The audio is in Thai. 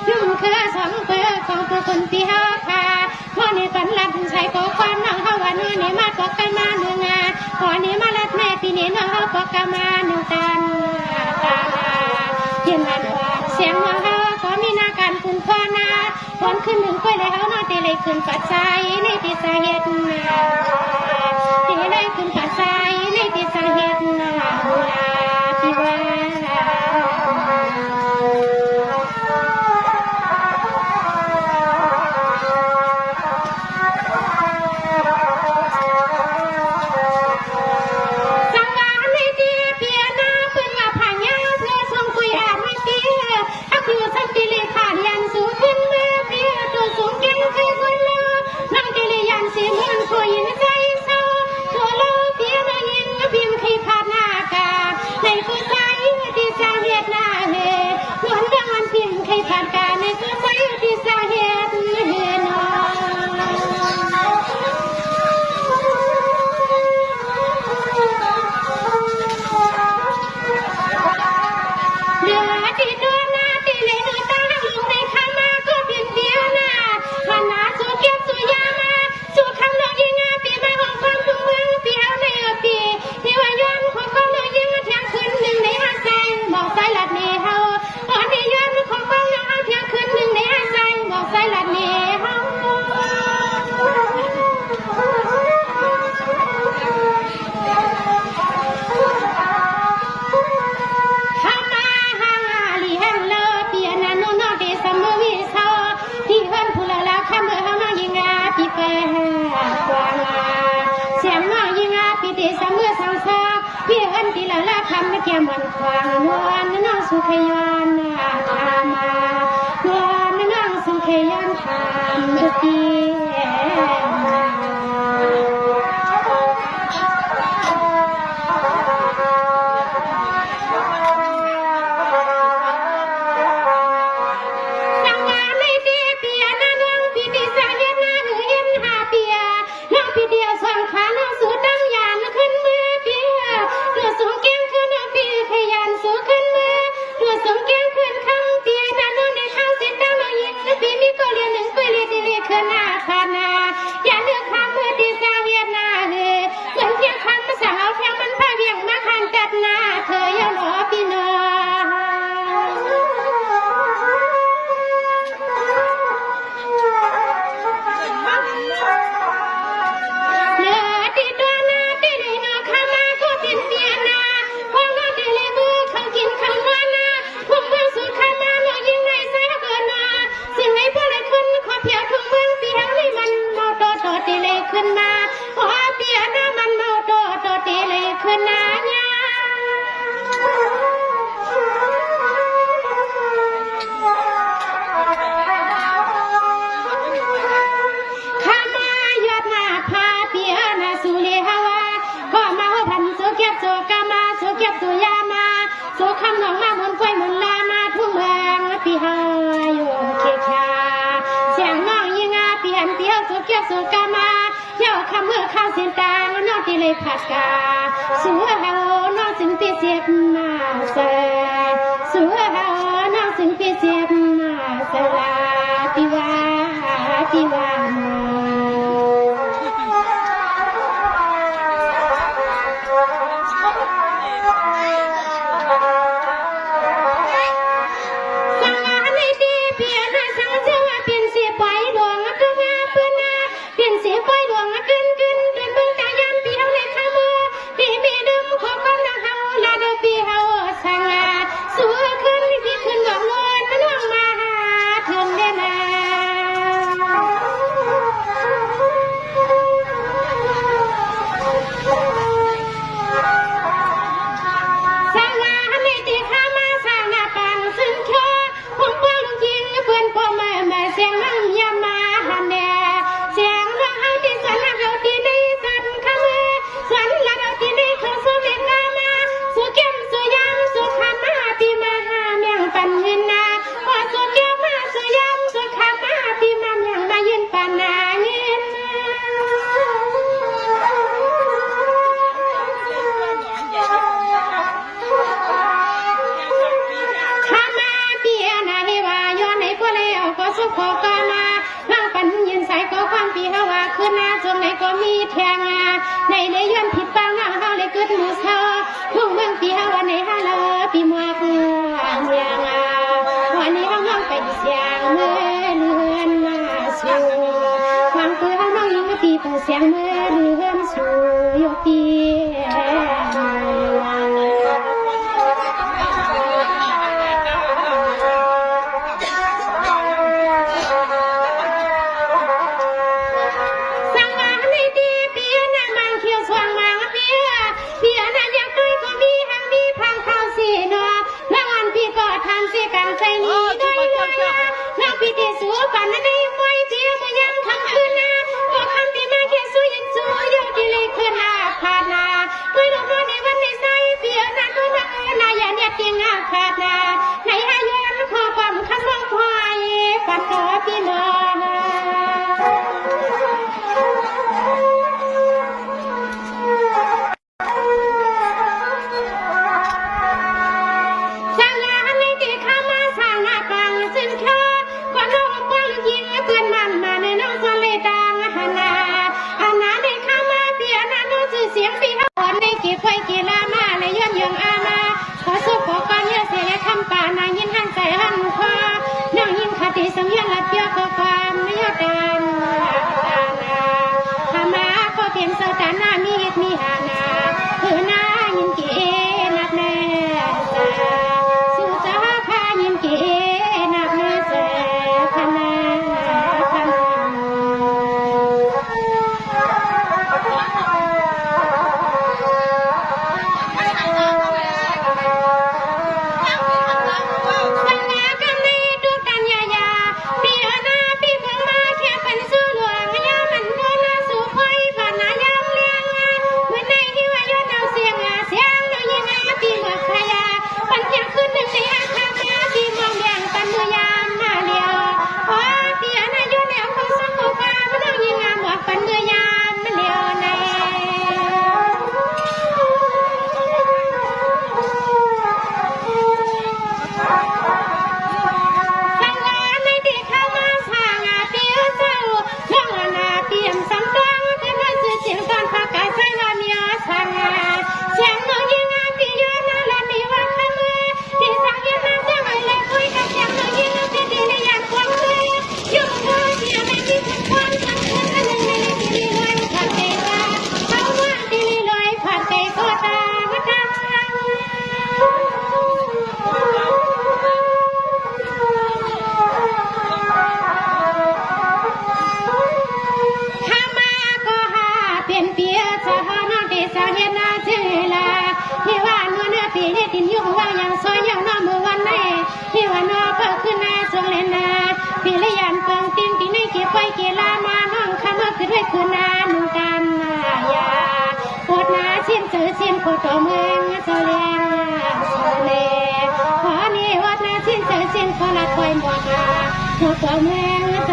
ยุ่งคือสองเพื่อของผู้คนที่หาพาพอนี่กันลัดใช้ก็ความน้องเขาว่าน้องนี่มาก็กันมาหนึ่งงานพอนี่มาลัดแม่ปีนี้น้องเขาก็กันมาหนึ่งกันตาเทียนมันเสียงน้องเขาก็มีนาการคุณพ่อนาฝนขึ้นหนึ่งกล้วยเลยเขานอนตีเลยขึ้นปัดใจในที่สาเหตุตีเลยขึ้นปัดใจในที่สาเหตุที่ว่าเกี่ยมันควางนวลน้องสุขยอนทามานวลน้องสุขยอนทามดุดีสุกามาเที่ยวคำเมื่อข้าวเสียนตาแล้วนอกที่เลยผัดกาสัวเฮานอกสิงปีเสียบมาเสสัวเฮานอกสิงปีเสียบมาเสลาติวาติวาสัวขึ้นพี่ขึ้นหลงนวลน้องมา สุขขอก็มาห้างปันยินใส่ก็ความปีเฮาว่าขึ้นหน้าจงไหนก็มีแทงในเลยย้อนผิดบางน้ำเฮาเลยเกิดหมูเซาทุ่งเมืองปีเฮาวันไหนฮาเลอปีมัวคือเมืองวันนี้เฮาน้องไปเสียงเมื่อเลือนมาสู่ฟังเพื่อเฮาน้องยิงปีเปิดเสียงเมื่อเลือนสู่ยกปีคือนานุกันนายาปวดนาชิ้นซื้อชิ้นโคตรเมืองเสลียงเสลขอนี้วัดนาชิ้นซื้อชิ้นโคละคอยหมวกหัวตัวเมืองเส